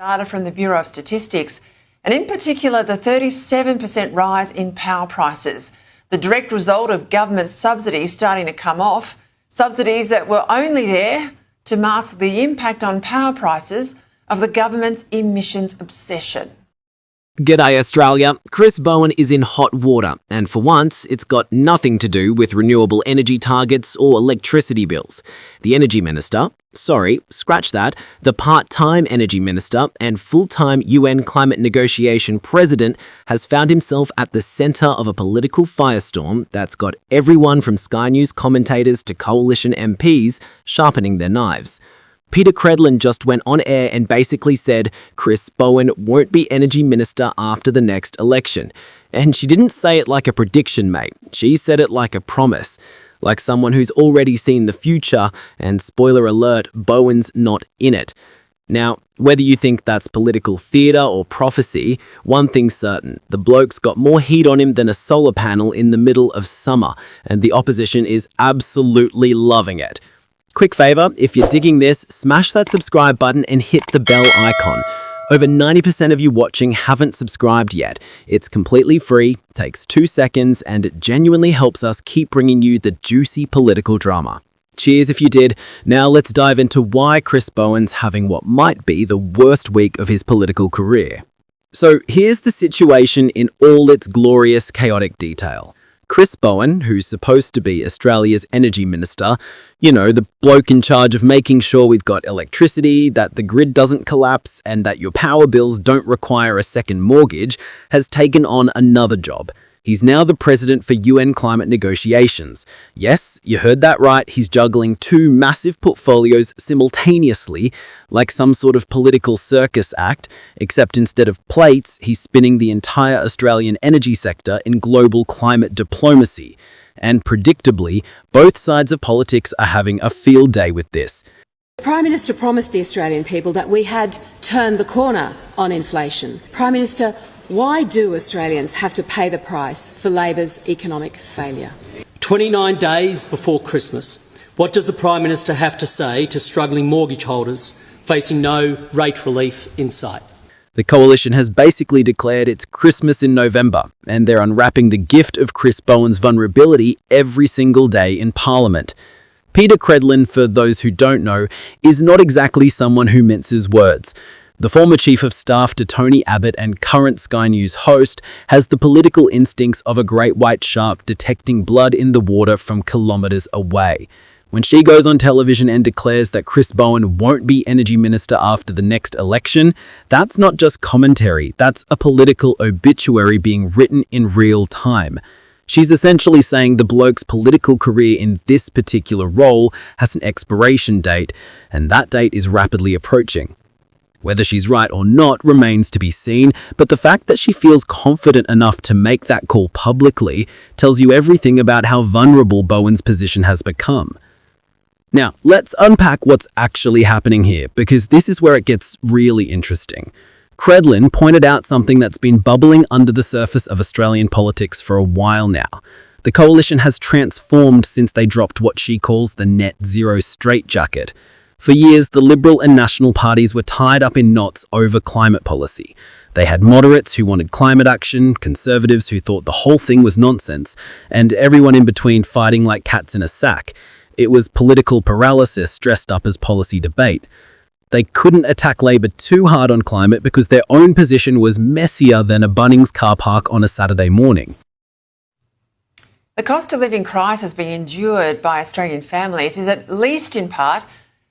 Data from the Bureau of Statistics, and in particular the 37% rise in power prices, the direct result of government subsidies starting to come off, subsidies that were only there to mask the impact on power prices of the government's emissions obsession. G'day Australia, Chris Bowen is in hot water, and for once it's got nothing to do with renewable energy targets or electricity bills. The Energy Minister, scratch that, the part-time Energy Minister and full-time UN climate negotiation president has found himself at the centre of a political firestorm that's got everyone from Sky News commentators to coalition MPs sharpening their knives. Peta Credlin just went on air and basically said Chris Bowen won't be Energy Minister after the next election. And she didn't say it like a prediction, mate. She said it like a promise. Like someone who's already seen the future, and spoiler alert, Bowen's not in it. Now, whether you think that's political theatre or prophecy, one thing's certain, the bloke's got more heat on him than a solar panel in the middle of summer, and the opposition is absolutely loving it. Quick favour, if you're digging this, smash that subscribe button and hit the bell icon. Over 90% of you watching haven't subscribed yet. It's completely free, takes 2 seconds, and it genuinely helps us keep bringing you the juicy political drama. Cheers if you did. Now let's dive into why Chris Bowen's having what might be the worst week of his political career. So here's the situation in all its glorious, chaotic detail. Chris Bowen, who's supposed to be Australia's energy minister, you know, the bloke in charge of making sure we've got electricity, that the grid doesn't collapse, and that your power bills don't require a second mortgage, has taken on another job. He's now the president for UN climate negotiations. Yes, you heard that right, he's juggling 2 massive portfolios simultaneously, like some sort of political circus act, except instead of plates, he's spinning the entire Australian energy sector in global climate diplomacy. And predictably, both sides of politics are having a field day with this. The Prime Minister promised the Australian people that we had turned the corner on inflation. Prime Minister, why do Australians have to pay the price for Labor's economic failure? 29 days before Christmas, what does the Prime Minister have to say to struggling mortgage holders facing no rate relief in sight? The coalition has basically declared it's Christmas in November, and they're unwrapping the gift of Chris Bowen's vulnerability every single day in Parliament. Peta Credlin, for those who don't know, is not exactly someone who minces words. The former Chief of Staff to Tony Abbott and current Sky News host has the political instincts of a great white shark detecting blood in the water from kilometres away. When she goes on television and declares that Chris Bowen won't be Energy Minister after the next election, that's not just commentary, that's a political obituary being written in real time. She's essentially saying the bloke's political career in this particular role has an expiration date, and that date is rapidly approaching. Whether she's right or not remains to be seen, but the fact that she feels confident enough to make that call publicly tells you everything about how vulnerable Bowen's position has become. Now, let's unpack what's actually happening here, because this is where it gets really interesting. Credlin pointed out something that's been bubbling under the surface of Australian politics for a while now. The coalition has transformed since they dropped what she calls the net zero straitjacket. For years, the Liberal and National parties were tied up in knots over climate policy. They had moderates who wanted climate action, conservatives who thought the whole thing was nonsense, and everyone in between fighting like cats in a sack. It was political paralysis dressed up as policy debate. They couldn't attack Labor too hard on climate because their own position was messier than a Bunnings car park on a Saturday morning. The cost of living crisis being endured by Australian families is at least in part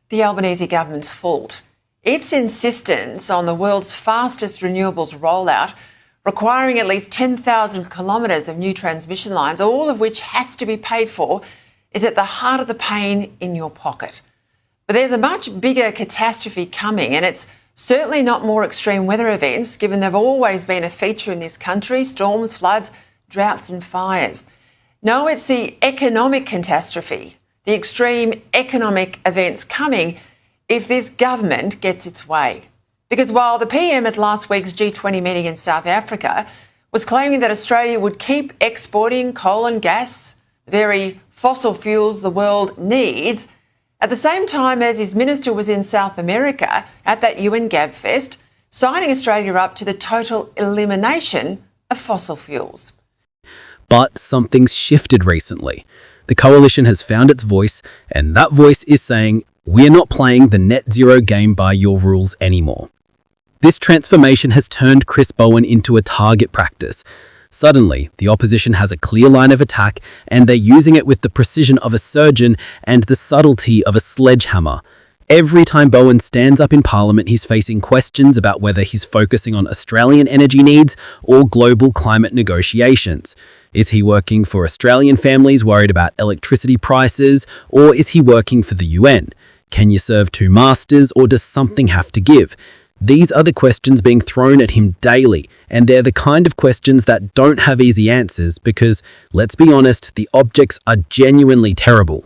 the Albanese government's fault. Its insistence on the world's fastest renewables rollout, requiring at least 10,000 kilometres of new transmission lines, all of which has to be paid for, is at the heart of the pain in your pocket. But there's a much bigger catastrophe coming, and it's certainly not more extreme weather events, given they've always been a feature in this country: storms, floods, droughts and fires. No, it's the economic catastrophe, the extreme economic events coming if this government gets its way. Because while the PM at last week's G20 meeting in South Africa was claiming that Australia would keep exporting coal and gas, the very fossil fuels the world needs, at the same time as his minister was in South America at that UN Gab Fest, signing Australia up to the total elimination of fossil fuels. But something's shifted recently. The coalition has found its voice, and that voice is saying, we're not playing the net zero game by your rules anymore. This transformation has turned Chris Bowen into a target practice. Suddenly, the opposition has a clear line of attack, and they're using it with the precision of a surgeon and the subtlety of a sledgehammer. Every time Bowen stands up in Parliament, he's facing questions about whether he's focusing on Australian energy needs or global climate negotiations. Is he working for Australian families worried about electricity prices, or is he working for the UN? Can you serve two masters, or does something have to give? These are the questions being thrown at him daily, and they're the kind of questions that don't have easy answers because, let's be honest, the objects are genuinely terrible.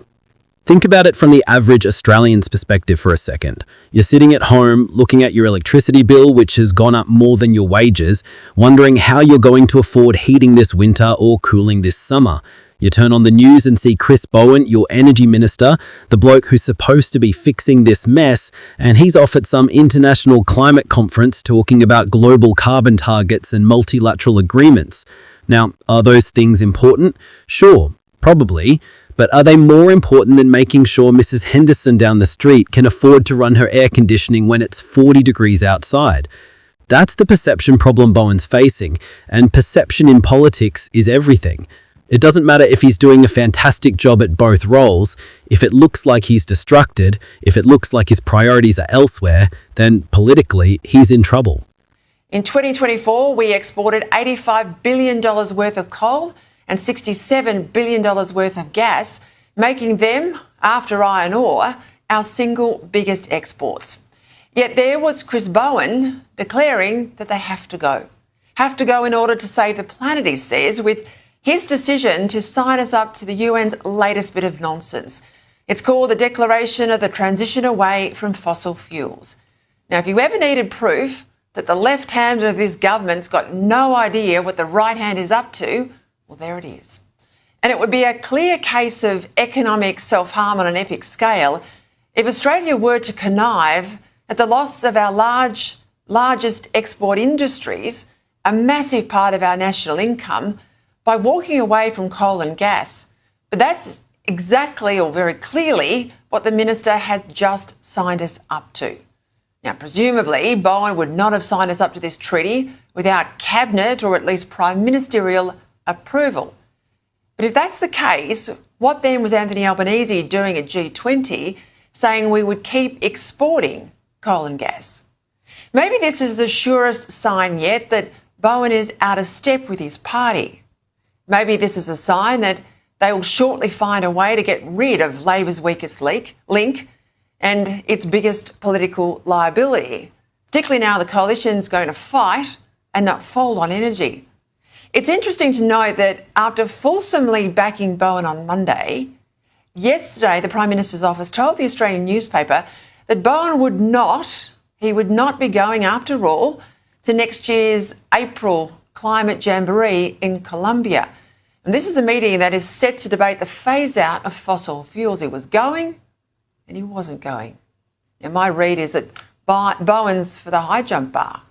Think about it from the average Australian's perspective for a second. You're sitting at home, looking at your electricity bill, which has gone up more than your wages, wondering how you're going to afford heating this winter or cooling this summer. You turn on the news and see Chris Bowen, your energy minister, the bloke who's supposed to be fixing this mess, and he's off at some international climate conference talking about global carbon targets and multilateral agreements. Now, are those things important? Sure, probably. But are they more important than making sure Mrs. Henderson down the street can afford to run her air conditioning when it's 40 degrees outside? That's the perception problem Bowen's facing, and perception in politics is everything. It doesn't matter if he's doing a fantastic job at both roles. If it looks like he's distracted, if it looks like his priorities are elsewhere, then politically he's in trouble. In 2024, we exported $85 billion worth of coal and $67 billion worth of gas, making them, after iron ore, our single biggest exports. Yet there was Chris Bowen declaring that they have to go. Have to go in order to save the planet, he says, with his decision to sign us up to the UN's latest bit of nonsense. It's called the Declaration of the Transition Away from Fossil Fuels. Now, if you ever needed proof that the left hand of this government's got no idea what the right hand is up to, well, there it is. And it would be a clear case of economic self-harm on an epic scale if Australia were to connive at the loss of our largest export industries, a massive part of our national income, by walking away from coal and gas. But that's exactly, or very clearly, what the minister has just signed us up to. Now, presumably, Bowen would not have signed us up to this treaty without cabinet or at least prime ministerial approval. But if that's the case, what then was Anthony Albanese doing at G20 saying we would keep exporting coal and gas? Maybe this is the surest sign yet that Bowen is out of step with his party. Maybe this is a sign that they will shortly find a way to get rid of Labor's weakest link and its biggest political liability, particularly now the coalition's going to fight and not fold on energy. It's interesting to note that after fulsomely backing Bowen on Monday, yesterday the Prime Minister's office told the Australian newspaper that Bowen would not be going, after all, to next year's April climate jamboree in Colombia. And this is a meeting that is set to debate the phase-out of fossil fuels. He was going and he wasn't going. Now, my read is that Bowen's for the high jump bar.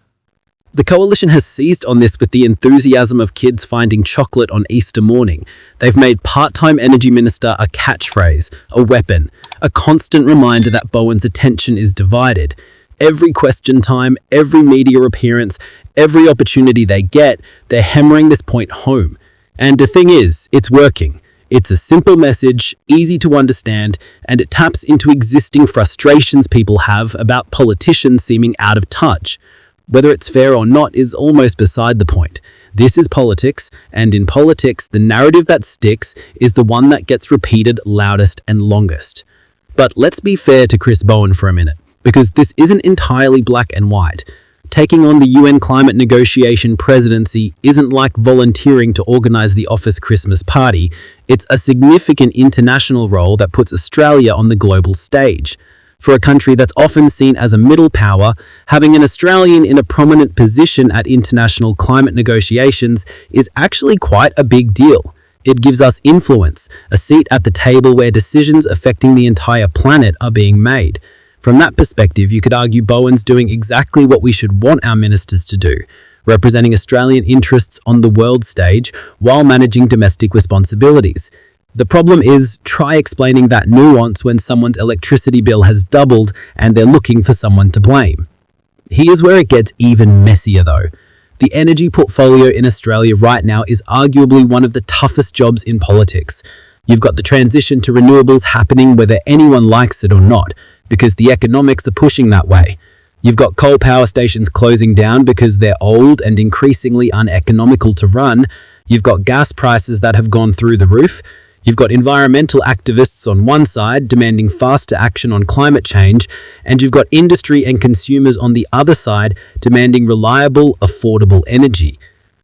The coalition has seized on this with the enthusiasm of kids finding chocolate on Easter morning. They've made part-time energy minister a catchphrase, a weapon, a constant reminder that Bowen's attention is divided. Every question time, every media appearance, every opportunity they get, they're hammering this point home. And the thing is, it's working. It's a simple message, easy to understand, and it taps into existing frustrations people have about politicians seeming out of touch. Whether it's fair or not is almost beside the point. This is politics, and in politics, the narrative that sticks is the one that gets repeated loudest and longest. But let's be fair to Chris Bowen for a minute, because this isn't entirely black and white. Taking on the UN climate negotiation presidency isn't like volunteering to organise the office Christmas party. It's a significant international role that puts Australia on the global stage. For a country that's often seen as a middle power, having an Australian in a prominent position at international climate negotiations is actually quite a big deal. It gives us influence, a seat at the table where decisions affecting the entire planet are being made. From that perspective, you could argue Bowen's doing exactly what we should want our ministers to do, representing Australian interests on the world stage while managing domestic responsibilities. The problem is, try explaining that nuance when someone's electricity bill has doubled and they're looking for someone to blame. Here's where it gets even messier though. The energy portfolio in Australia right now is arguably one of the toughest jobs in politics. You've got the transition to renewables happening whether anyone likes it or not, because the economics are pushing that way. You've got coal power stations closing down because they're old and increasingly uneconomical to run. You've got gas prices that have gone through the roof. You've got environmental activists on one side demanding faster action on climate change, and you've got industry and consumers on the other side demanding reliable, affordable energy.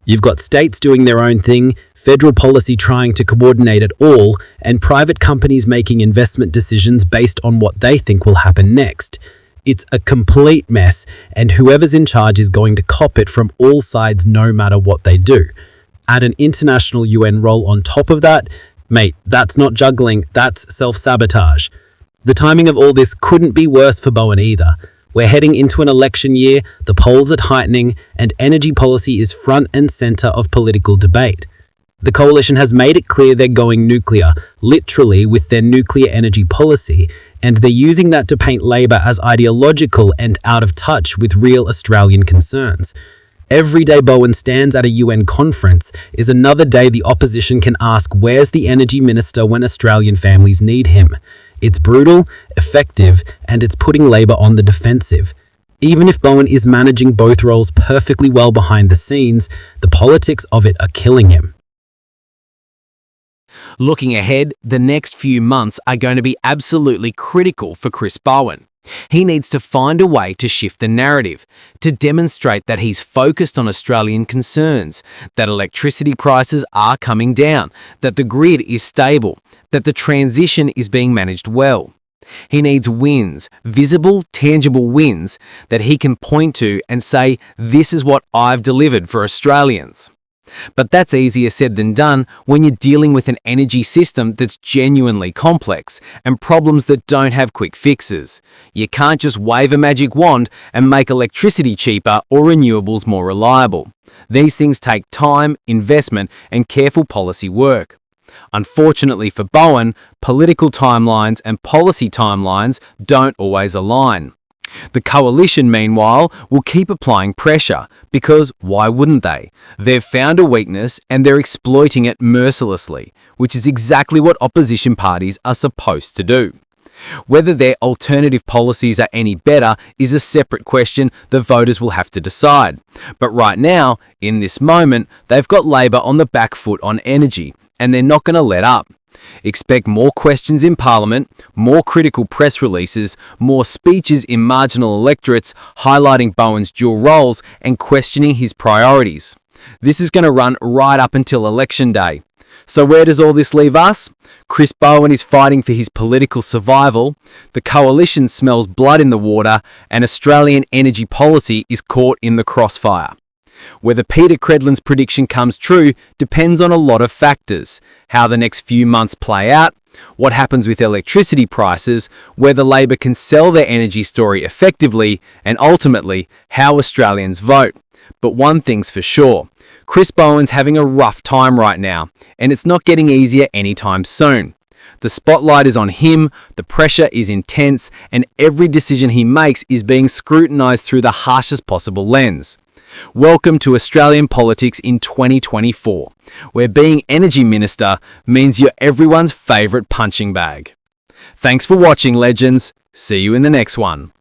You've got states doing their own thing, federal policy trying to coordinate it all, and private companies making investment decisions based on what they think will happen next. It's a complete mess, and whoever's in charge is going to cop it from all sides no matter what they do. Add an international UN role on top of that, mate, that's not juggling, that's self-sabotage. The timing of all this couldn't be worse for Bowen either. We're heading into an election year, the polls are tightening, and energy policy is front and centre of political debate. The coalition has made it clear they're going nuclear, literally with their nuclear energy policy, and they're using that to paint Labor as ideological and out of touch with real Australian concerns. Every day Bowen stands at a UN conference is another day the opposition can ask where's the energy minister when Australian families need him. It's brutal, effective, and it's putting Labor on the defensive. Even if Bowen is managing both roles perfectly well behind the scenes, the politics of it are killing him. Looking ahead, the next few months are going to be absolutely critical for Chris Bowen. He needs to find a way to shift the narrative, to demonstrate that he's focused on Australian concerns, that electricity prices are coming down, that the grid is stable, that the transition is being managed well. He needs wins, visible, tangible wins that he can point to and say, this is what I've delivered for Australians. But that's easier said than done when you're dealing with an energy system that's genuinely complex and problems that don't have quick fixes. You can't just wave a magic wand and make electricity cheaper or renewables more reliable. These things take time, investment, and careful policy work. Unfortunately for Bowen, political timelines and policy timelines don't always align. The coalition, meanwhile, will keep applying pressure because why wouldn't they? They've found a weakness and they're exploiting it mercilessly, which is exactly what opposition parties are supposed to do. Whether their alternative policies are any better is a separate question the voters will have to decide. But right now, in this moment, they've got Labor on the back foot on energy, and they're not going to let up. Expect more questions in Parliament, more critical press releases, more speeches in marginal electorates highlighting Bowen's dual roles and questioning his priorities. This is going to run right up until Election Day. So where does all this leave us? Chris Bowen is fighting for his political survival, the coalition smells blood in the water, and Australian energy policy is caught in the crossfire. Whether Peta Credlin's prediction comes true depends on a lot of factors: how the next few months play out, what happens with electricity prices, whether Labor can sell their energy story effectively, and ultimately, how Australians vote. But one thing's for sure, Chris Bowen's having a rough time right now, and it's not getting easier anytime soon. The spotlight is on him, the pressure is intense, and every decision he makes is being scrutinised through the harshest possible lens. Welcome to Australian politics in 2024, where being Energy Minister means you're everyone's favourite punching bag. Thanks for watching, legends. See you in the next one.